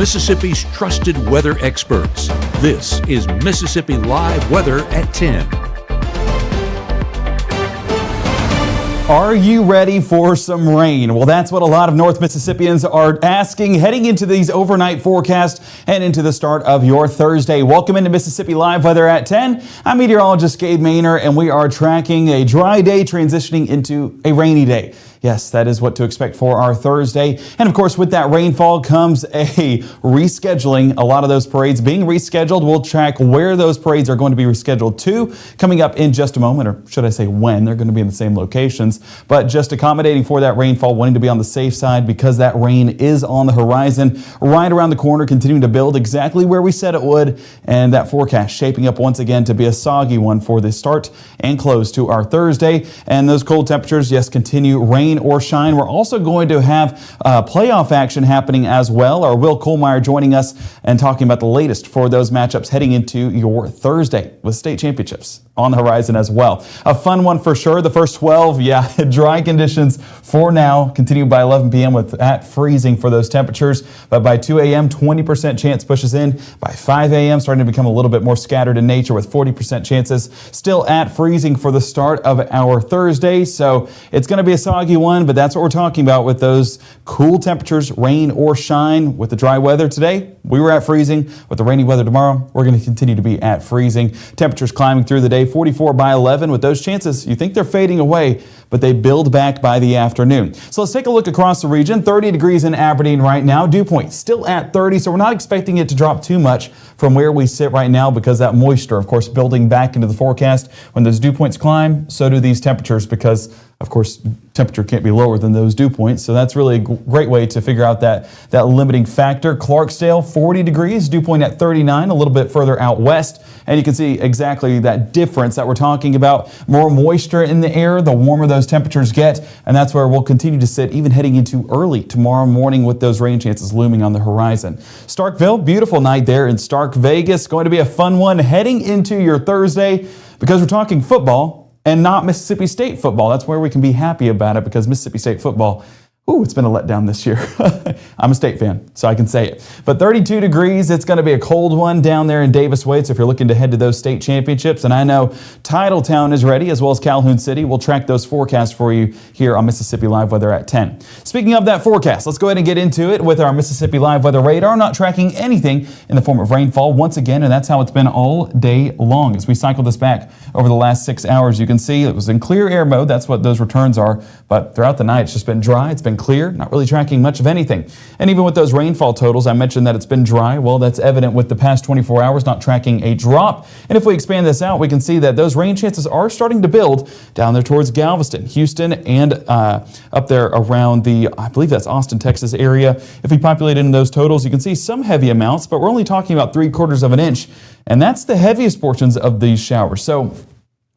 Mississippi's trusted weather experts. This is Mississippi Live Weather at 10. Are you ready for some rain? Well, that's what a lot of North Mississippians are asking heading into these overnight forecasts and into the start of your Thursday. Welcome into Mississippi Live Weather at 10. I'm meteorologist Gabe, and we are tracking a dry day transitioning into a rainy day. Yes, that is what to expect for our Thursday. And of course, with that rainfall comes a rescheduling. A lot of those parades being rescheduled. We'll track where those parades are going to be rescheduled to coming up in just a moment, or should I say when. They're going to be in the same locations, but just accommodating for that rainfall, wanting to be on the safe side because that rain is on the horizon right around the corner, continuing to build exactly where we said it would. And that forecast shaping up once again to be a soggy one for the start and close to our Thursday. And those cold temperatures, yes, continue rain or shine. We're also going to have playoff action happening as well. Our Will Kohlmeyer joining us and talking about the latest for those matchups heading into your Thursday with state championships on the horizon as well. A fun one for sure. The first 12, dry conditions for now. Continue by 11 p.m. with at freezing for those temperatures. But by 2 a.m., 20% chance pushes in. By 5 a.m., starting to become a little bit more scattered in nature with 40% chances. Still at freezing for the start of our Thursday. So it's going to be a soggy one, but that's what we're talking about with those cool temperatures, rain or shine. With the dry weather today, we were at freezing. With the rainy weather tomorrow, we're going to continue to be at freezing. Temperatures climbing through the day, 44 by 11. With those chances, you think they're fading away, but they build back by the afternoon. So let's take a look across the region. 30 degrees in Aberdeen right now. Dew point still at 30, so we're not expecting it to drop too much from where we sit right now because that moisture, of course, building back into the forecast. When those dew points climb, so do these temperatures because, of course, temperature can't be lower than those dew points. So that's really a great way to figure out that limiting factor. Clarksdale, 40 degrees, dew point at 39, a little bit further out west. And you can see exactly that difference that we're talking about. More moisture in the air, the warmer those temperatures get. And that's where we'll continue to sit even heading into early tomorrow morning with those rain chances looming on the horizon. Starkville, beautiful night there in Stark, Vegas. Going to be a fun one heading into your Thursday because we're talking football and not Mississippi State football. That's where we can be happy about it because Mississippi State football, it's been a letdown this year. I'm a State fan, so I can say it. But 32 degrees, it's going to be a cold one down there in Davis Wade. So if you're looking to head to those state championships, and I know Titletown is ready, as well as Calhoun City. We'll track those forecasts for you here on Mississippi Live Weather at 10. Speaking of that forecast, let's go ahead and get into it with our Mississippi Live Weather radar. Not tracking anything in the form of rainfall once again, and that's how it's been all day long. As we cycle this back over the last 6 hours, you can see it was in clear air mode. That's what those returns are. But throughout the night, it's just been dry. It's been clear, not really tracking much of anything. And even with those rainfall totals, I mentioned that it's been dry. Well, that's evident with the past 24 hours, not tracking a drop. And if we expand this out, we can see that those rain chances are starting to build down there towards Galveston, Houston, and up there around the, I believe that's Austin, Texas area. If we populate in those totals, you can see some heavy amounts, but we're only talking about 3/4 of an inch. And that's the heaviest portions of these showers. So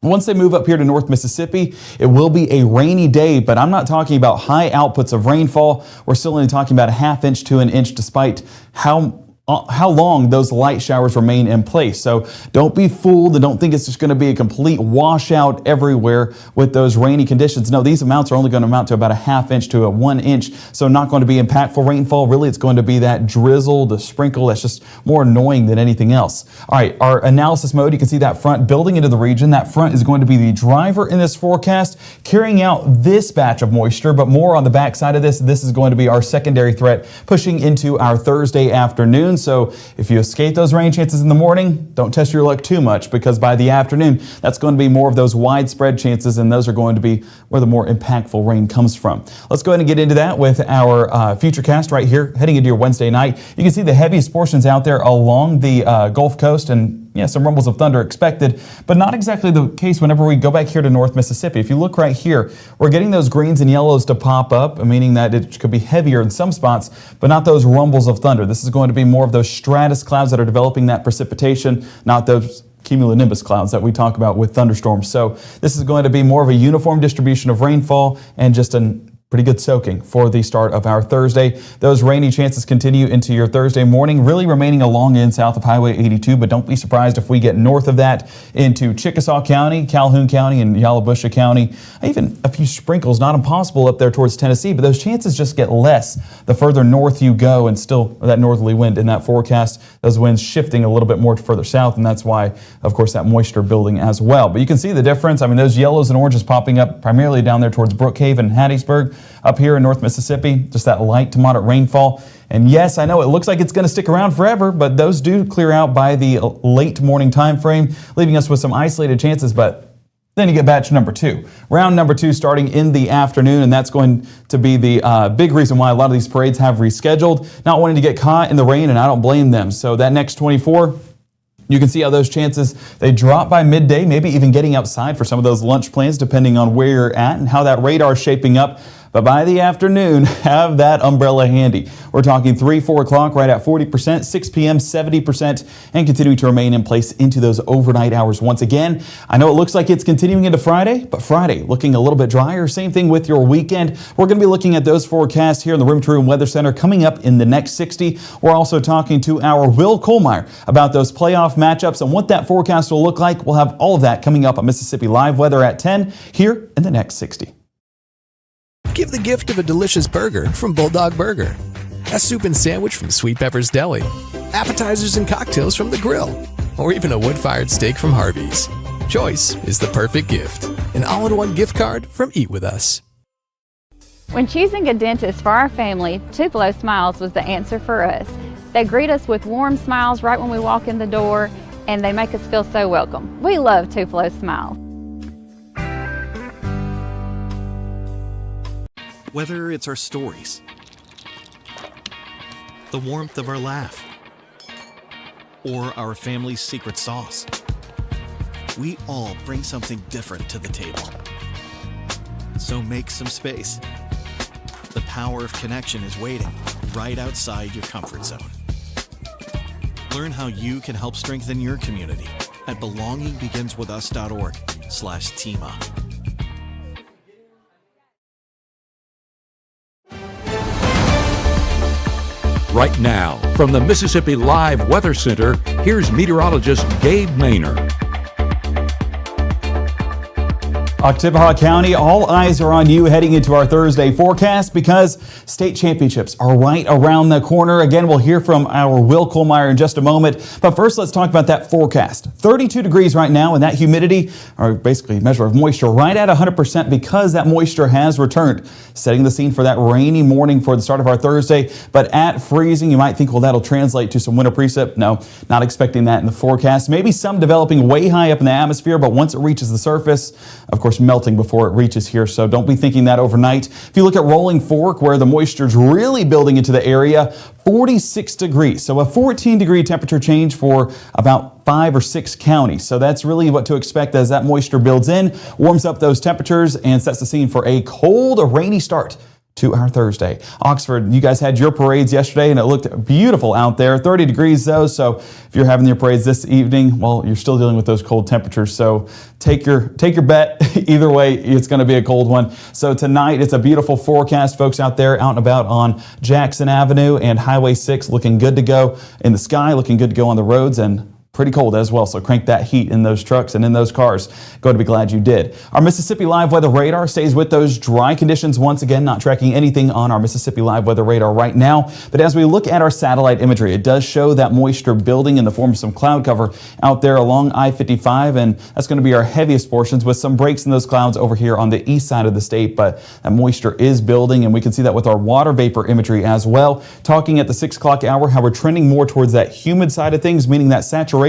once they move up here to North Mississippi, it will be a rainy day, but I'm not talking about high outputs of rainfall. We're still only talking about a 1/2 inch to an inch despite how long those light showers remain in place. So don't be fooled and don't think it's just going to be a complete washout everywhere with those rainy conditions. No, these amounts are only going to amount to about a 1/2 inch to a 1 inch. So not going to be impactful rainfall. Really, it's going to be that drizzle, the sprinkle that's just more annoying than anything else. All right, our analysis mode, you can see that front building into the region. That front is going to be the driver in this forecast, carrying out this batch of moisture, but more on the back side of this. This is going to be our secondary threat pushing into our Thursday afternoon. So if you escape those rain chances in the morning, don't test your luck too much because by the afternoon, that's going to be more of those widespread chances, and those are going to be where the more impactful rain comes from. Let's go ahead and get into that with our futurecast right here heading into your Wednesday night. You can see the heaviest portions out there along the Gulf Coast, and some rumbles of thunder expected, but not exactly the case whenever we go back here to North Mississippi. If you look right here, we're getting those greens and yellows to pop up, meaning that it could be heavier in some spots, but not those rumbles of thunder. This is going to be more of those stratus clouds that are developing that precipitation, not those cumulonimbus clouds that we talk about with thunderstorms. So this is going to be more of a uniform distribution of rainfall and just an pretty good soaking for the start of our Thursday. Those rainy chances continue into your Thursday morning, really remaining along and south of Highway 82, but don't be surprised if we get north of that into Chickasaw County, Calhoun County, and Yalobusha County. Even a few sprinkles, not impossible up there towards Tennessee, but those chances just get less the further north you go, and still that northerly wind in that forecast, those winds shifting a little bit more further south, and that's why, of course, that moisture building as well. But you can see the difference. I mean, those yellows and oranges popping up primarily down there towards Brookhaven and Hattiesburg. Up here in North Mississippi, just that light to moderate rainfall. And yes, I know it looks like it's going to stick around forever, but those do clear out by the late morning time frame, leaving us with some isolated chances. But then you get batch number 2, round number 2 starting in the afternoon, and that's going to be the big reason why a lot of these parades have rescheduled, not wanting to get caught in the rain, and I don't blame them. So that next 24, you can see how those chances, they drop by midday, maybe even getting outside for some of those lunch plans, depending on where you're at and how that radar is shaping up. But by the afternoon, have that umbrella handy. We're talking 3, 4 o'clock right at 40%, 6 p.m. 70%, and continuing to remain in place into those overnight hours once again. I know it looks like it's continuing into Friday, but Friday looking a little bit drier. Same thing with your weekend. We're going to be looking at those forecasts here in the Room to Room Weather Center coming up in the next 60. We're also talking to our Will Kohlmeyer about those playoff matchups and what that forecast will look like. We'll have all of that coming up on Mississippi Live Weather at 10 here in the next 60. Give the gift of a delicious burger from Bulldog Burger, a soup and sandwich from Sweet Pepper's Deli, appetizers and cocktails from The Grill, or even a wood-fired steak from Harvey's. Choice is the perfect gift. An all-in-one gift card from Eat With Us. When choosing a dentist for our family, Tupelo Smiles was the answer for us. They greet us with warm smiles right when we walk in the door, and they make us feel so welcome. We love Tupelo Smiles. Whether it's our stories, the warmth of our laugh, or our family's secret sauce, we all bring something different to the table. So make some space. The power of connection is waiting right outside your comfort zone. Learn how you can help strengthen your community at belongingbeginswithus.org/teamup. Right now, from the Mississippi Live Weather Center, here's meteorologist Gabe Maynard. Oktibbeha County, all eyes are on you heading into our Thursday forecast because state championships are right around the corner. Again, we'll hear from our Will Kohlmeyer in just a moment. But first, let's talk about that forecast. 32 degrees right now, and that humidity, or basically a measure of moisture, right at 100% because that moisture has returned, setting the scene for that rainy morning for the start of our Thursday. But at freezing, you might think, well, that'll translate to some winter precip. No, not expecting that in the forecast. Maybe some developing way high up in the atmosphere, but once it reaches the surface, of course, melting before it reaches here, so don't be thinking that overnight. If you look at Rolling Fork, where the moisture's really building into the area, 46 degrees, so a 14-degree temperature change for about 5 or 6 counties. So that's really what to expect as that moisture builds in, warms up those temperatures, and sets the scene for a cold, rainy start to our Thursday. Oxford, you guys had your parades yesterday and it looked beautiful out there. 30 degrees though, so if you're having your parades this evening, well, you're still dealing with those cold temperatures. So take your bet. Either way, it's going to be a cold one. So tonight, it's a beautiful forecast. Folks out there out and about on Jackson Avenue and Highway 6 looking good to go in the sky, looking good to go on the roads, and pretty cold as well, so crank that heat in those trucks and in those cars. Going to be glad you did. Our Mississippi Live Weather Radar stays with those dry conditions once again, not tracking anything on our Mississippi Live Weather Radar right now. But as we look at our satellite imagery, it does show that moisture building in the form of some cloud cover out there along I-55, and that's going to be our heaviest portions with some breaks in those clouds over here on the east side of the state. But that moisture is building, and we can see that with our water vapor imagery as well. Talking at the 6 o'clock hour, how we're trending more towards that humid side of things, meaning that saturation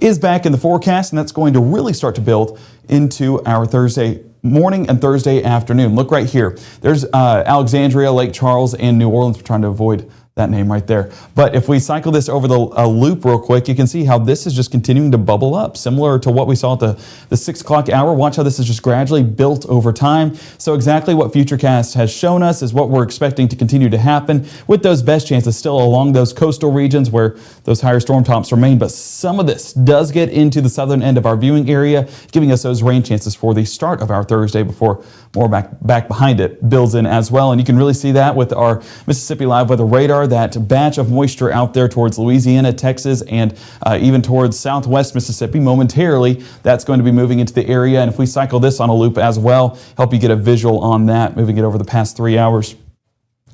is back in the forecast, and that's going to really start to build into our Thursday morning and Thursday afternoon. Look right here. There's Alexandria, Lake Charles, and New Orleans. We're trying to avoid That name right there. But if we cycle this over the loop real quick, you can see how this is just continuing to bubble up, similar to what we saw at the 6 o'clock hour. Watch how this is just gradually built over time. So exactly what Futurecast has shown us is what we're expecting to continue to happen, with those best chances still along those coastal regions where those higher storm tops remain. But some of this does get into the southern end of our viewing area, giving us those rain chances for the start of our Thursday before more back behind it builds in as well. And you can really see that with our Mississippi Live Weather Radar, that batch of moisture out there towards Louisiana, Texas, and even towards southwest Mississippi. Momentarily, that's going to be moving into the area. And if we cycle this on a loop as well, help you get a visual on that, moving it over the past 3 hours.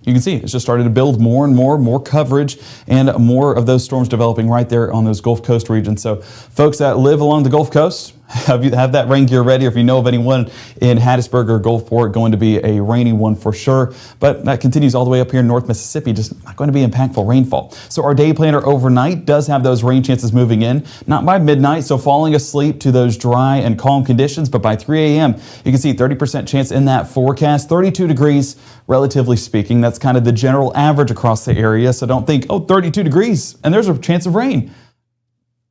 You can see it's just started to build more and more coverage, and more of those storms developing right there on those Gulf Coast regions. So folks that live along the Gulf Coast, have that rain gear ready. If you know of anyone in Hattiesburg or Gulfport, going to be a rainy one for sure. But that continues all the way up here in North Mississippi, just not going to be impactful rainfall. So our day planner overnight does have those rain chances moving in, not by midnight, so falling asleep to those dry and calm conditions, but by 3 a.m. you can see 30% chance in that forecast, 32 degrees, relatively speaking. That's kind of the general average across the area. So don't think, oh, 32 degrees and there's a chance of rain.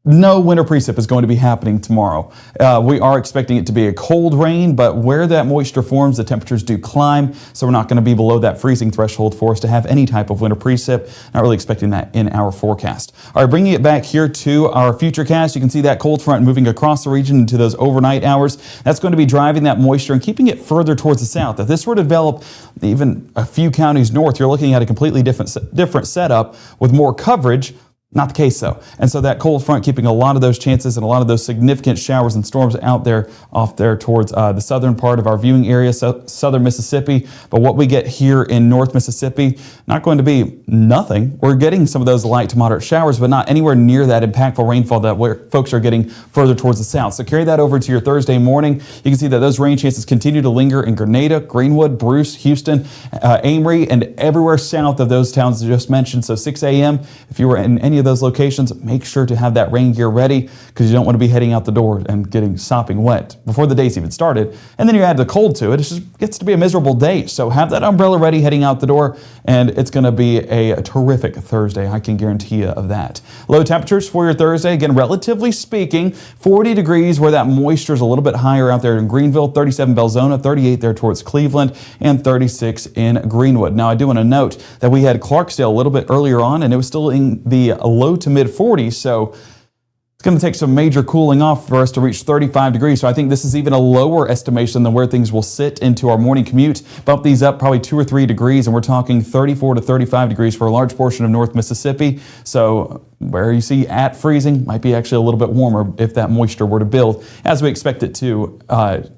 No winter precip is going to be happening tomorrow. We are expecting it to be a cold rain, but where that moisture forms, the temperatures do climb, so we're not going to be below that freezing threshold for us to have any type of winter precip. Not really expecting that in our forecast. All right, bringing it back here to our Futurecast, you can see that cold front moving across the region into those overnight hours. That's going to be driving that moisture and keeping it further towards the south. If this were to develop even a few counties north, you're looking at a completely different setup with more coverage. Not the case though. And so that cold front keeping a lot of those chances and a lot of those significant showers and storms out there, off there towards the southern part of our viewing area, southern Mississippi. But what we get here in North Mississippi, not going to be nothing. We're getting some of those light to moderate showers, but not anywhere near that impactful rainfall that folks are getting further towards the south. So carry that over to your Thursday morning. You can see that those rain chances continue to linger in Grenada, Greenwood, Bruce, Houston, Amory, and everywhere south of those towns I just mentioned. So 6 a.m. if you were in any of those locations, make sure to have that rain gear ready, because you don't want to be heading out the door and getting sopping wet before the day's even started. And then you add the cold to it, it just gets to be a miserable day. So have that umbrella ready heading out the door, and it's going to be a terrific Thursday. I can guarantee you of that. Low temperatures for your Thursday, again, relatively speaking, 40 degrees where that moisture is a little bit higher out there in Greenville, 37 Belzona, 38 there towards Cleveland, and 36 in Greenwood. Now I do want to note that we had Clarksdale a little bit earlier on, and it was still in the low to mid 40s, so it's going to take some major cooling off for us to reach 35 degrees. So I think this is even a lower estimation than where things will sit into our morning commute. Bump these up probably 2 or 3 degrees, and we're talking 34 to 35 degrees for a large portion of North Mississippi. So where you see at freezing might be actually a little bit warmer if that moisture were to build, as we expect it to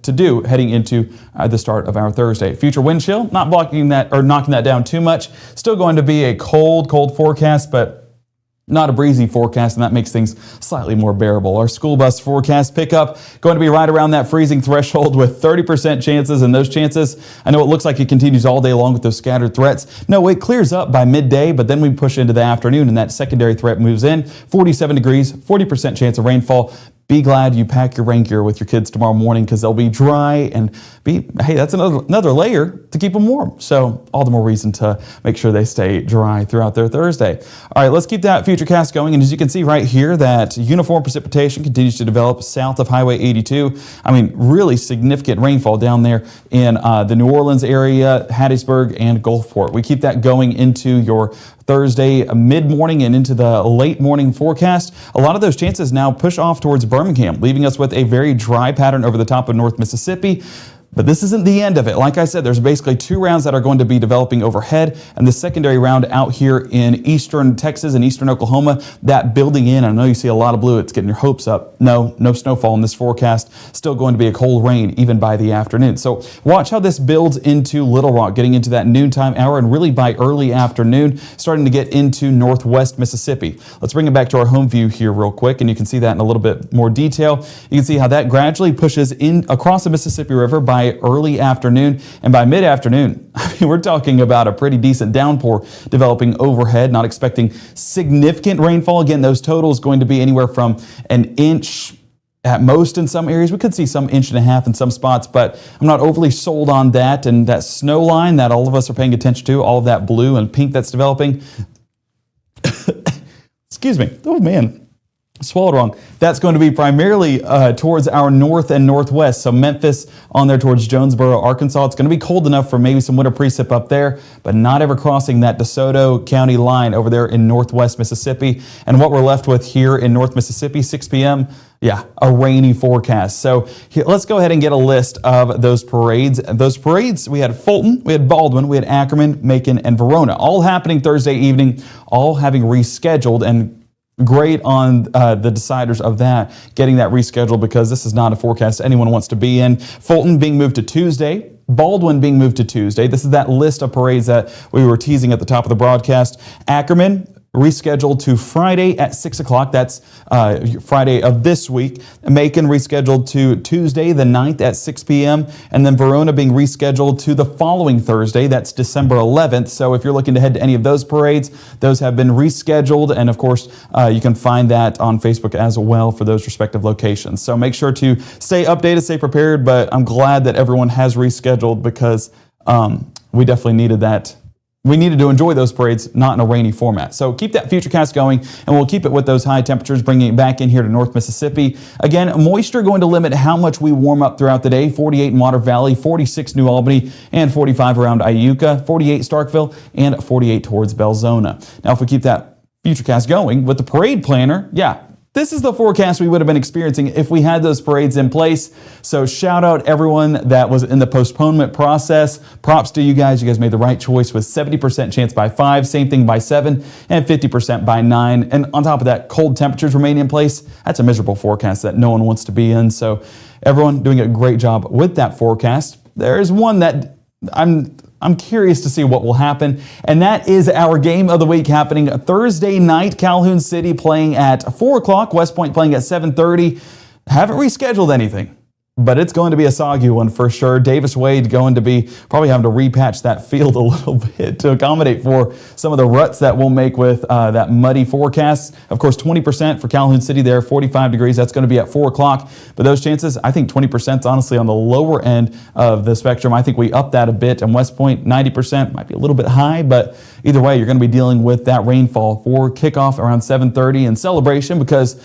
do heading into the start of our Thursday. Future wind chill, not blocking that or knocking that down too much. Still going to be a cold forecast, but not a breezy forecast, and that makes things slightly more bearable. Our school bus forecast pickup going to be right around that freezing threshold with 30% chances, and those chances, I know it looks like it continues all day long with those scattered threats. No, it clears up by midday, but then we push into the afternoon and that secondary threat moves in. 47 degrees, 40% chance of rainfall. Be glad you pack your rain gear with your kids tomorrow morning, because they'll be dry and hey, that's another layer to keep them warm. So all the more reason to make sure they stay dry throughout their Thursday. All right, let's keep that Futurecast going. And as you can see right here, that uniform precipitation continues to develop south of Highway 82. I mean, really significant rainfall down there in the New Orleans area, Hattiesburg, and Gulfport. We keep that going into your Thursday mid-morning and into the late morning forecast. A lot of those chances now push off towards Birmingham, leaving us with a very dry pattern over the top of North Mississippi. But this isn't the end of it. Like I said, there's basically 2 rounds that are going to be developing overhead, and the secondary round out here in eastern Texas and eastern Oklahoma, that building in. I know you see a lot of blue. It's getting your hopes up. No snowfall in this forecast. Still going to be a cold rain even by the afternoon. So watch how this builds into Little Rock, getting into that noontime hour, and really by early afternoon, starting to get into northwest Mississippi. Let's bring it back to our home view here real quick, and you can see that in a little bit more detail. You can see how that gradually pushes in across the Mississippi River by early afternoon, and by mid-afternoon, I mean, we're talking about a pretty decent downpour developing overhead. Not expecting significant rainfall. Again, those totals going to be anywhere from an inch at most in some areas. We could see some 1.5 inches in some spots, but I'm not overly sold on that. And that snow line that all of us are paying attention to, all of that blue and pink that's developing, excuse me. Oh man. Swallowed wrong. That's going to be primarily towards our north and northwest. So Memphis on there towards Jonesboro, Arkansas. It's going to be cold enough for maybe some winter precip up there, but not ever crossing that DeSoto County line over there in northwest Mississippi. And what we're left with here in North Mississippi, 6 p.m., yeah, a rainy forecast. So let's go ahead and get a list of those parades. Those parades, we had Fulton, we had Baldwin, we had Ackerman, Macon, and Verona, all happening Thursday evening, all having rescheduled, and great on the deciders of that, getting that rescheduled, because this is not a forecast anyone wants to be in. Fulton being moved to Tuesday. Baldwin being moved to Tuesday. This is that list of parades that we were teasing at the top of the broadcast. Ackerman rescheduled to Friday at 6 o'clock. That's Friday of this week. Macon rescheduled to Tuesday the 9th at 6 p.m. And then Verona being rescheduled to the following Thursday. That's December 11th. So if you're looking to head to any of those parades, those have been rescheduled. And of course, you can find that on Facebook as well for those respective locations. So make sure to stay updated, stay prepared. But I'm glad that everyone has rescheduled, because we definitely needed that. We needed to enjoy those parades, not in a rainy format. So keep that futurecast going, and we'll keep it with those high temperatures, bringing it back in here to North Mississippi. Again, moisture going to limit how much we warm up throughout the day. 48 in Water Valley, 46 New Albany, and 45 around Iuka, 48 Starkville, and 48 towards Belzona. Now, if we keep that futurecast going with the parade planner, yeah, this is the forecast we would have been experiencing if we had those parades in place. So shout out everyone that was in the postponement process. Props to you guys. You guys made the right choice with 70% chance by 5, same thing by 7, and 50% by 9. And on top of that, cold temperatures remain in place. That's a miserable forecast that no one wants to be in. So everyone doing a great job with that forecast. There's one that I'm curious to see what will happen, and that is our game of the week happening Thursday night. Calhoun City playing at 4 o'clock, West Point playing at 7:30. Haven't rescheduled anything, but it's going to be a soggy one for sure. Davis Wade going to be probably having to repatch that field a little bit to accommodate for some of the ruts that we'll make with that muddy forecast. Of course, 20% for Calhoun City there, 45 degrees. That's going to be at 4 o'clock. But those chances, I think 20% is honestly on the lower end of the spectrum. I think we up that a bit. And West Point, 90% might be a little bit high, but either way, you're going to be dealing with that rainfall for kickoff around 7:30 in celebration, because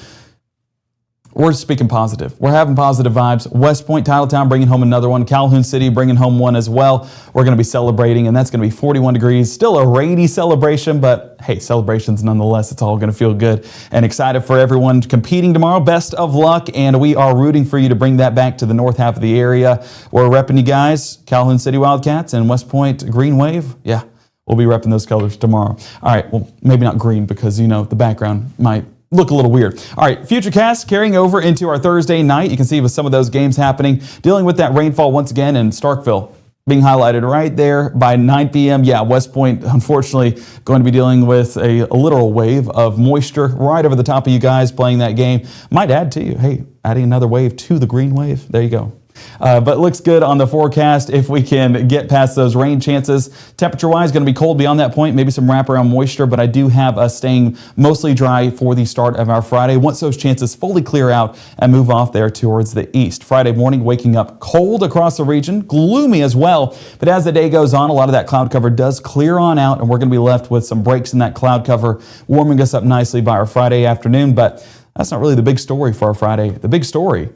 we're speaking positive. We're having positive vibes. West Point, Titletown bringing home another one. Calhoun City bringing home one as well. We're going to be celebrating, and that's going to be 41 degrees. Still a rainy celebration, but hey, celebrations nonetheless. It's all going to feel good, and excited for everyone competing tomorrow. Best of luck, and we are rooting for you to bring that back to the north half of the area. We're repping you guys, Calhoun City Wildcats and West Point Green Wave. Yeah, we'll be repping those colors tomorrow. All right, well, maybe not green, because, you know, the background might look a little weird. All right, Futurecast carrying over into our Thursday night. You can see with some of those games happening, dealing with that rainfall once again in Starkville being highlighted right there by 9 p.m. Yeah, West Point, unfortunately, going to be dealing with a literal wave of moisture right over the top of you guys playing that game. Might add to you, hey, adding another wave to the green wave. There you go. But looks good on the forecast if we can get past those rain chances. Temperature-wise, going to be cold beyond that point, maybe some wraparound moisture, but I do have us staying mostly dry for the start of our Friday once those chances fully clear out and move off there towards the east. Friday morning, waking up cold across the region, gloomy as well, but as the day goes on, a lot of that cloud cover does clear on out, and we're going to be left with some breaks in that cloud cover, warming us up nicely by our Friday afternoon, but that's not really the big story for our Friday. The big story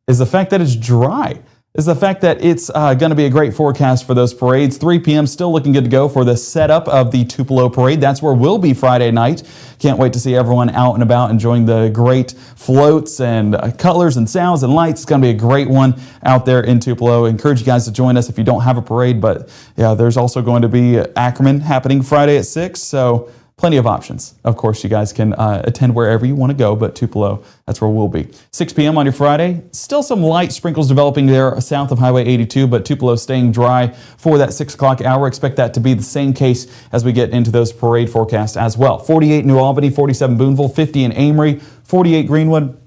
is the fact that it's dry, is the fact that it's going to be a great forecast for those parades. 3 p.m. still looking good to go for the setup of the Tupelo Parade. That's where we'll be Friday night. Can't wait to see everyone out and about enjoying the great floats and colors and sounds and lights. It's going to be a great one out there in Tupelo. I encourage you guys to join us if you don't have a parade, but yeah, there's also going to be Ackerman happening Friday at 6, so plenty of options. Of course, you guys can attend wherever you want to go, but Tupelo, that's where we'll be. 6 p.m. on your Friday. Still some light sprinkles developing there south of Highway 82, but Tupelo staying dry for that 6 o'clock hour. Expect that to be the same case as we get into those parade forecasts as well. 48 New Albany, 47 Boonville, 50 in Amory, 48 Greenwood,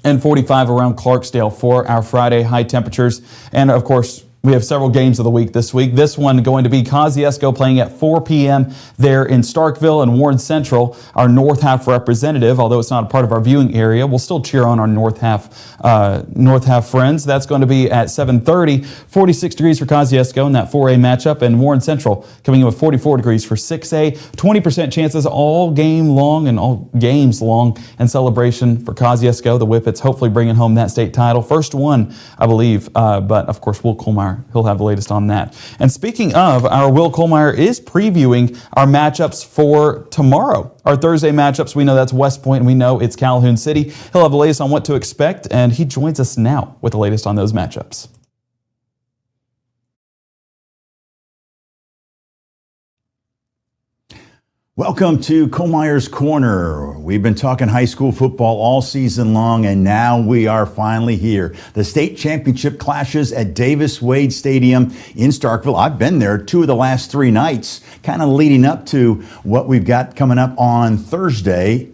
and 45 around Clarksdale for our Friday high temperatures. And of course, We have several games of the week this week. This one going to be Kosciuszko playing at 4 p.m. there in Starkville and Warren Central. Our North Half representative, although it's not a part of our viewing area, we'll still cheer on our North Half friends. That's going to be at 7:30. 46 degrees for Kosciuszko in that 4A matchup, and Warren Central coming in with 44 degrees for 6A. 20% chances all game long and all games long, and celebration for Kosciuszko, the Whippets, hopefully bringing home that state title. First one, I believe, but of course, Will Kohlmeyer, he'll have the latest on that. And speaking of, our Will Kohlmeyer is previewing our matchups for tomorrow. Our Thursday matchups, we know that's West Point, and we know it's Calhoun City. He'll have the latest on what to expect, and he joins us now with the latest on those matchups. Welcome to Kohlmeyer's Corner. We've been talking high school football all season long, and now we are finally here. The state championship clashes at Davis Wade Stadium in Starkville. I've been there 2 of the last 3 nights, kind of leading up to what we've got coming up on Thursday.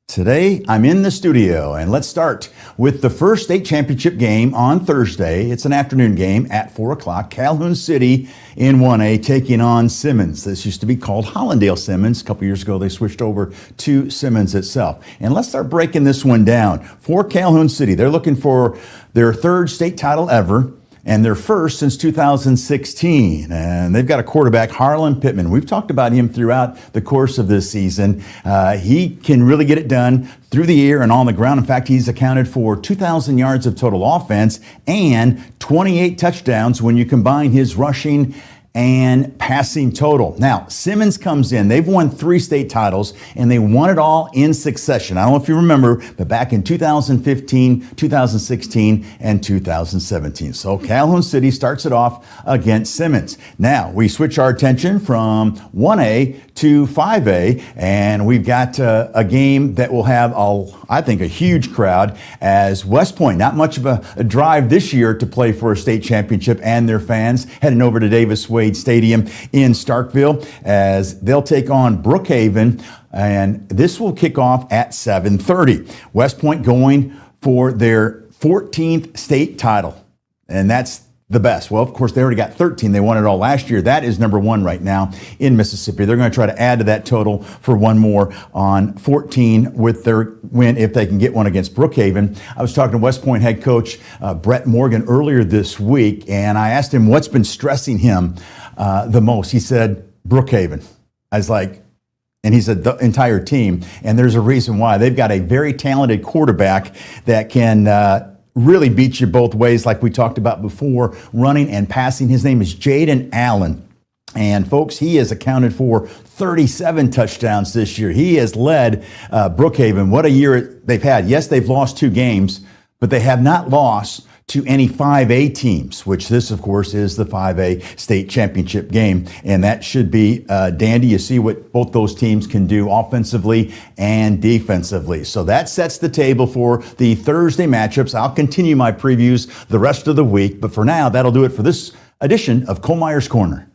Today, I'm in the studio, and let's start with the first state championship game on Thursday. It's an afternoon game at 4 o'clock. Calhoun City in 1A taking on Simmons. This used to be called Hollandale Simmons. A couple years ago, they switched over to Simmons itself. And let's start breaking this one down. For Calhoun City, they're looking for their 3rd state title ever, and their first since 2016. And they've got a quarterback, Harlan Pittman. We've talked about him throughout the course of this season. He can really get it done through the air and on the ground. In fact, he's accounted for 2,000 yards of total offense and 28 touchdowns when you combine his rushing and passing total. Now, Simmons comes in. They've won 3 state titles, and they won it all in succession. I don't know if you remember, but back in 2015, 2016, and 2017. So Calhoun City starts it off against Simmons. Now, we switch our attention from 1A to 5A, and we've got a game that will have, I think, a huge crowd as West Point, not much of a drive this year to play for a state championship, and their fans heading over to Davis Wade Stadium in Starkville as they'll take on Brookhaven, and this will kick off at 7:30. West Point going for their 14th state title, and that's the best. Well, of course, they already got 13. They won it all last year. That is number 1 right now in Mississippi. They're going to try to add to that total for one more on 14 with their win if they can get one against Brookhaven. I was talking to West Point head coach Brett Morgan earlier this week, and I asked him what's been stressing him the most. He said, Brookhaven. I was like, and he said the entire team. And there's a reason why. They've got a very talented quarterback that can really beat you both ways, like we talked about before, running and passing. His name is Jaden Allen. And folks, he has accounted for 37 touchdowns this year. He has led Brookhaven. What a year they've had. Yes, they've lost 2 games, but they have not lost to any 5A teams, which this, of course, is the 5A state championship game. And that should be dandy. You see what both those teams can do offensively and defensively. So that sets the table for the Thursday matchups. I'll continue my previews the rest of the week, but for now, that'll do it for this edition of Kohlmeyer's Corner.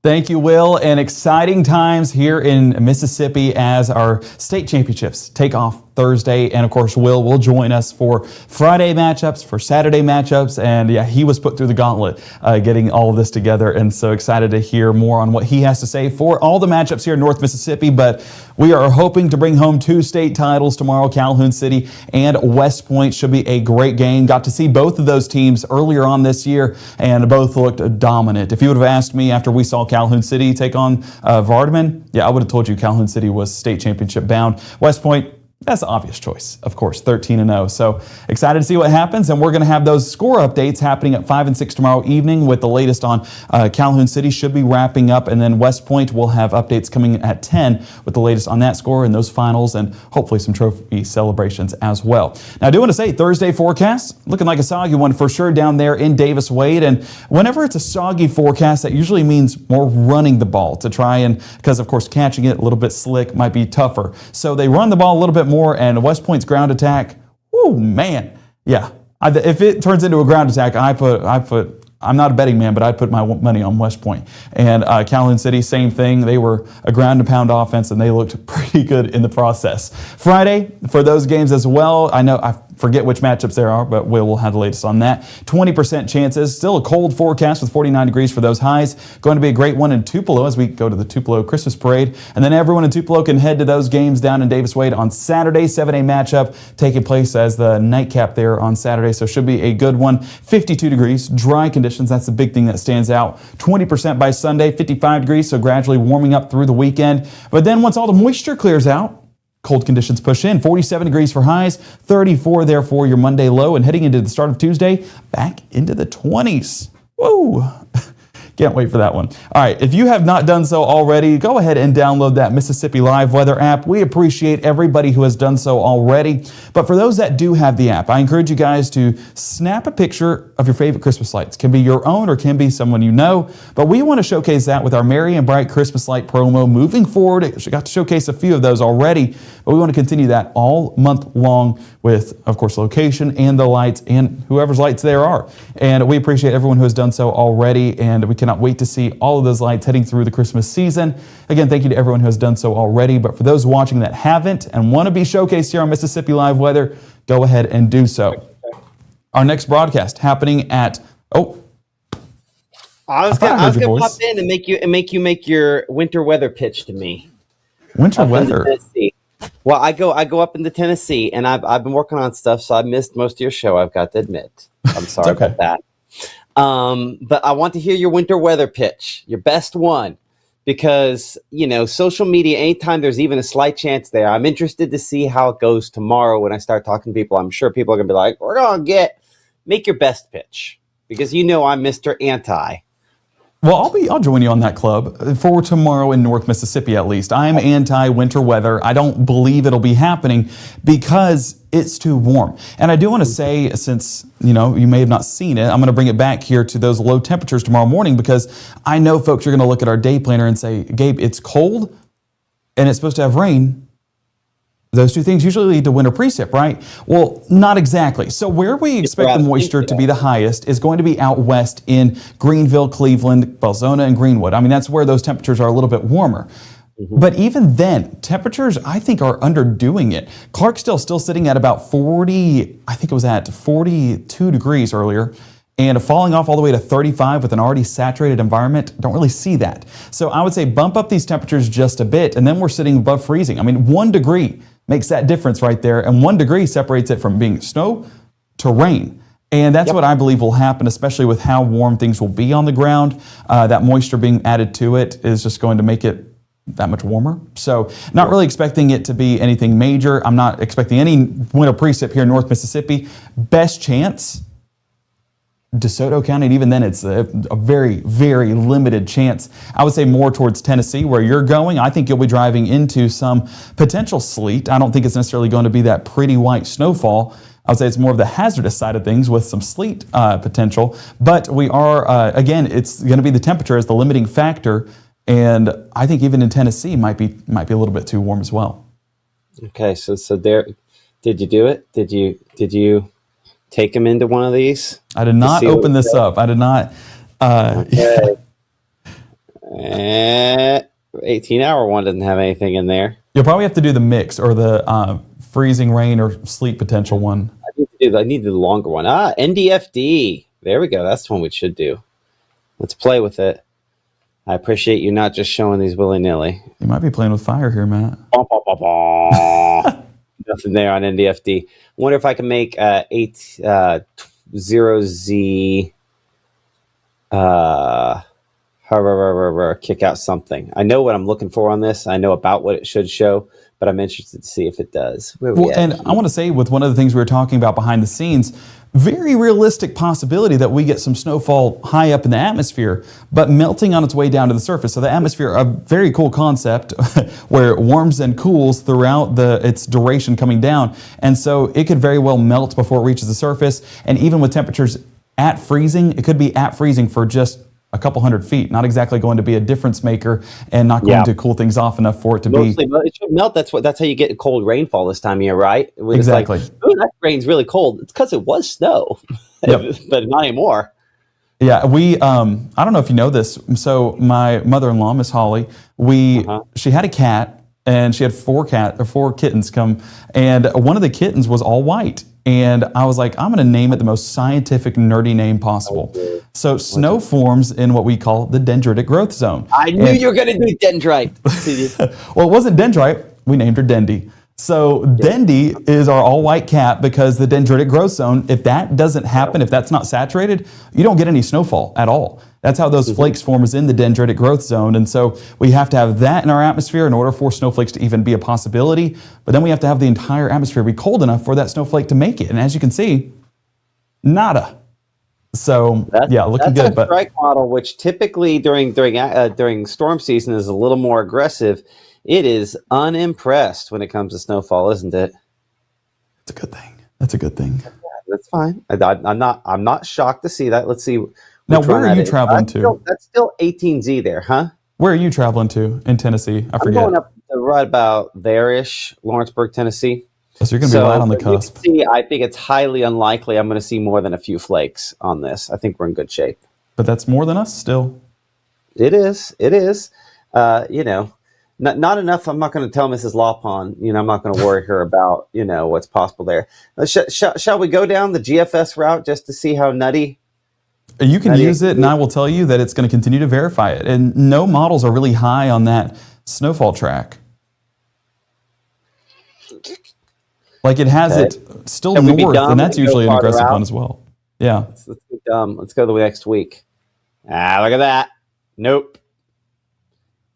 Thank you, Will, and exciting times here in Mississippi as our state championships take off Thursday. And of course, Will join us for Friday matchups, for Saturday matchups. And yeah, he was put through the gauntlet getting all of this together. And so excited to hear more on what he has to say for all the matchups here in North Mississippi. But we are hoping to bring home 2 state titles tomorrow. Calhoun City and West Point should be a great game. Got to see both of those teams earlier on this year, and both looked dominant. If you would have asked me after we saw Calhoun City take on Vardaman, yeah, I would have told you Calhoun City was state championship bound. West Point, that's the obvious choice, of course, 13-0. So excited to see what happens, and we're going to have those score updates happening at 5 and 6 tomorrow evening with the latest on Calhoun City should be wrapping up, and then West Point will have updates coming at 10 with the latest on that score and those finals, and hopefully some trophy celebrations as well. Now, I do want to say Thursday forecast looking like a soggy one for sure down there in Davis Wade, and whenever it's a soggy forecast, that usually means more running the ball to try and, because of course catching it a little bit slick might be tougher. So they run the ball a little bit more, and West Point's ground attack, oh man, yeah. If it turns into a ground attack, I'm not a betting man, but I'd put my money on West Point. And Calhoun City, same thing. They were a ground and pound offense, and they looked pretty good in the process. Friday, for those games as well, I know forget which matchups there are, but we'll have the latest on that. 20% chances. Still a cold forecast with 49 degrees for those highs. Going to be a great one in Tupelo as we go to the Tupelo Christmas Parade. And then everyone in Tupelo can head to those games down in Davis Wade on Saturday. 7A matchup taking place as the nightcap there on Saturday. So should be a good one. 52 degrees, dry conditions. That's the big thing that stands out. 20% by Sunday, 55 degrees. So gradually warming up through the weekend. But then once all the moisture clears out, cold conditions push in. 47 degrees for highs, 34 there for your Monday low, and heading into the start of Tuesday, back into the 20s. Woo! Can't wait for that one. All right, if you have not done so already, go ahead and download that Mississippi Live Weather app. We appreciate everybody who has done so already. But for those that do have the app, I encourage you guys to snap a picture of your favorite Christmas lights. Can be your own or can be someone you know. But we want to showcase that with our Merry and Bright Christmas Light promo moving forward. We got to showcase a few of those already, but we want to continue that all month long with, of course, location and the lights and whoever's lights there are. And we appreciate everyone who has done so already, and we cannot wait to see all of those lights heading through the Christmas season. Again, thank you to everyone who has done so already, but for those watching that haven't and want to be showcased here on Mississippi Live Weather, go ahead and do so. Our next broadcast happening at, I was gonna pop in and make you make your winter weather pitch to me. Winter weather. Well, I go up into Tennessee, and I've been working on stuff, so I missed most of your show. I've got to admit, I'm sorry okay. about that. But I want to hear your winter weather pitch, your best one, because social media. Anytime there's even a slight chance there, I'm interested to see how it goes tomorrow when I start talking to people. I'm sure people are gonna be like, "We're gonna make your best pitch," because I'm Mr. Anti. Well, I'll join you on that club for tomorrow in North Mississippi, at least. I'm anti-winter weather. I don't believe it'll be happening because it's too warm. And I do want to say, since, you may have not seen it, I'm going to bring it back here to those low temperatures tomorrow morning, because I know folks are going to look at our day planner and say, Gabe, it's cold and it's supposed to have rain. Those two things usually lead to winter precip, right? Well, not exactly. So where we expect the moisture to be the highest is going to be out west in Greenville, Cleveland, Belzona, and Greenwood. I mean, that's where those temperatures are a little bit warmer. Mm-hmm. But even then, temperatures, I think, are underdoing it. Clarksdale still sitting at about 40, I think it was at 42 degrees earlier, and falling off all the way to 35 with an already saturated environment. Don't really see that. So I would say bump up these temperatures just a bit, and then we're sitting above freezing. I mean, 1 degree makes that difference right there, and 1 degree separates it from being snow to rain. And that's what I believe will happen, especially with how warm things will be on the ground. That moisture being added to it is just going to make it that much warmer. So not really expecting it to be anything major. I'm not expecting any winter precip here in North Mississippi. Best chance, DeSoto County, and even then it's a very, very limited chance. I would say more towards Tennessee where you're going. I think you'll be driving into some potential sleet. I don't think it's necessarily going to be that pretty white snowfall. I would say it's more of the hazardous side of things with some sleet potential. But we are, again, it's going to be the temperature as the limiting factor. And I think even in Tennessee might be a little bit too warm as well. Okay, so there, did you do it? Did you take him into one of these? I did not open this up. I did not. Okay. 18-hour one doesn't have anything in there. You'll probably have to do the mix or the freezing rain or sleet potential one. I need the longer one. NDFD. There we go. That's the one we should do. Let's play with it. I appreciate you not just showing these willy-nilly. You might be playing with fire here, Matt. Nothing there on NDFD. I wonder if I can make 80Z kick out something. I know what I'm looking for on this. I know about what it should show, but I'm interested to see if it does. Well, and I want to say with one of the things we were talking about behind the scenes, very realistic possibility that we get some snowfall high up in the atmosphere, but melting on its way down to the surface. So the atmosphere, a very cool concept where it warms and cools throughout its duration coming down. And so it could very well melt before it reaches the surface. And even with temperatures at freezing, it could be at freezing for just a couple hundred feet, not exactly going to be a difference maker and not going to cool things off enough for it to be. It should melt. That's how you get cold rainfall this time of year, right? Exactly. Like, oh, that rain's really cold. It's because it was snow, but not anymore. Yeah, we. I don't know if you know this. So my mother-in-law, Miss Holly, she had a cat, and she had four kittens come, and one of the kittens was all white. And I was like, I'm going to name it the most scientific, nerdy name possible. So snow forms in what we call the dendritic growth zone. I knew you were going to do dendrite. Well, it wasn't dendrite. We named her Dendy. So Dendy is our all-white cat because the dendritic growth zone, if that doesn't happen, if that's not saturated, you don't get any snowfall at all. That's how those flakes form, is in the dendritic growth zone. And so we have to have that in our atmosphere in order for snowflakes to even be a possibility. But then we have to have the entire atmosphere be cold enough for that snowflake to make it. And as you can see, nada. So looking good. That's a strike model, which typically during storm season is a little more aggressive. It is unimpressed when it comes to snowfall, isn't it? It's a good thing. That's a good thing. Yeah, that's fine. I'm not shocked to see that. Let's see. Now, where are you traveling to? That's still 18Z there, huh? Where are you traveling to in Tennessee? I forget. I'm going up to right about there-ish, Lawrenceburg, Tennessee. So you're going to be right on the cusp. I think it's highly unlikely I'm going to see more than a few flakes on this. I think we're in good shape. But that's more than us still. It is. It is. Not enough. I'm not going to tell Mrs. Lawpon. I'm not going to worry her about, what's possible there. Shall we go down the GFS route just to see how nutty? You can use it, and I will tell you that it's going to continue to verify it. And no models are really high on that snowfall track. Like it has it still north, and that's usually an aggressive one as well. Yeah. Let's go dumb. Let's go the next week. Look at that. Nope.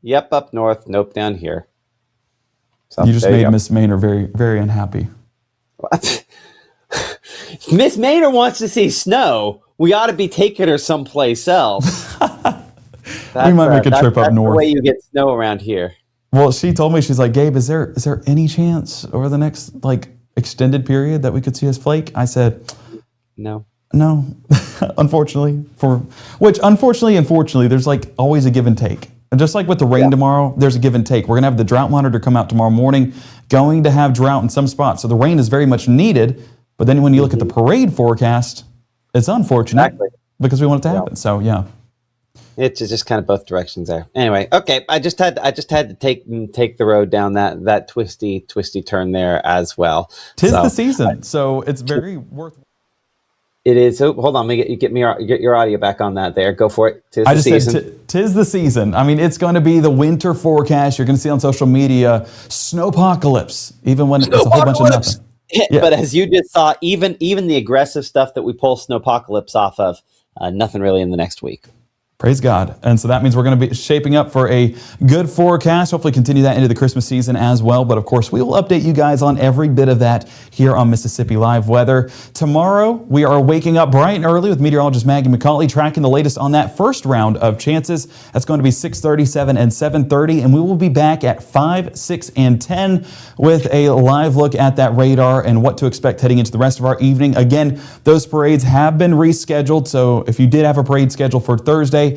Yep, up north. Nope, down here. So you just made Miss Maynard very, very unhappy. What? Miss Maynard wants to see snow. We ought to be taking her someplace else. We might make a trip up north. That's the way you get snow around here. Well, she told me, she's like, Gabe, is there any chance over the next extended period that we could see us flake? I said, no, unfortunately. Unfortunately, there's always a give and take. And just like with the rain tomorrow, there's a give and take. We're going to have the drought monitor come out tomorrow morning, going to have drought in some spots. So the rain is very much needed. But then when you look at the parade forecast, it's unfortunate because we want it to happen. So, yeah. It's just kind of both directions there. Anyway, okay. I just had to take the road down that twisty turn there as well. Tis the season, so it's very worth. It is. So hold on, let me get your audio back on that. There, go for it. I just said tis the season. I mean, it's going to be the winter forecast. You're going to see on social media snowpocalypse, even when it's a whole bunch of nothing. Yeah. But as you just saw, even the aggressive stuff that we pull snowpocalypse off of, nothing really in the next week. Praise God. And so that means we're going to be shaping up for a good forecast. Hopefully continue that into the Christmas season as well. But of course, we will update you guys on every bit of that here on Mississippi Live Weather. Tomorrow, we are waking up bright and early with meteorologist Maggie McCauley, tracking the latest on that first round of chances. That's going to be 6:30, 7, and 7:30. And we will be back at 5, 6, and 10 with a live look at that radar and what to expect heading into the rest of our evening. Again, those parades have been rescheduled. So if you did have a parade scheduled for Thursday,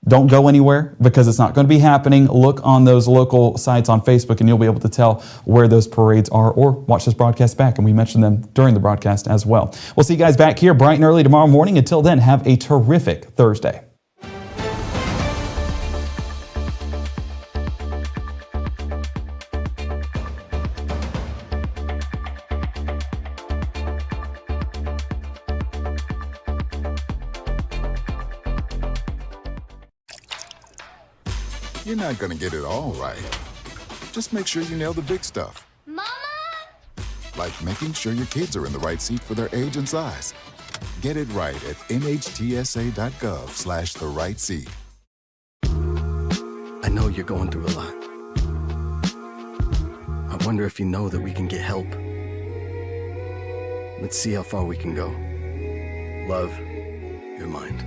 don't go anywhere because it's not going to be happening. Look on those local sites on Facebook and you'll be able to tell where those parades are, or watch this broadcast back, and we mentioned them during the broadcast as well. We'll see you guys back here bright and early tomorrow morning. Until then, have a terrific Thursday. You're not gonna get it all right. Just make sure you nail the big stuff. Mama! Like making sure your kids are in the right seat for their age and size. Get it right at nhtsa.gov/the right seat. I know you're going through a lot. I wonder if you know that we can get help. Let's see how far we can go. Love, your mind.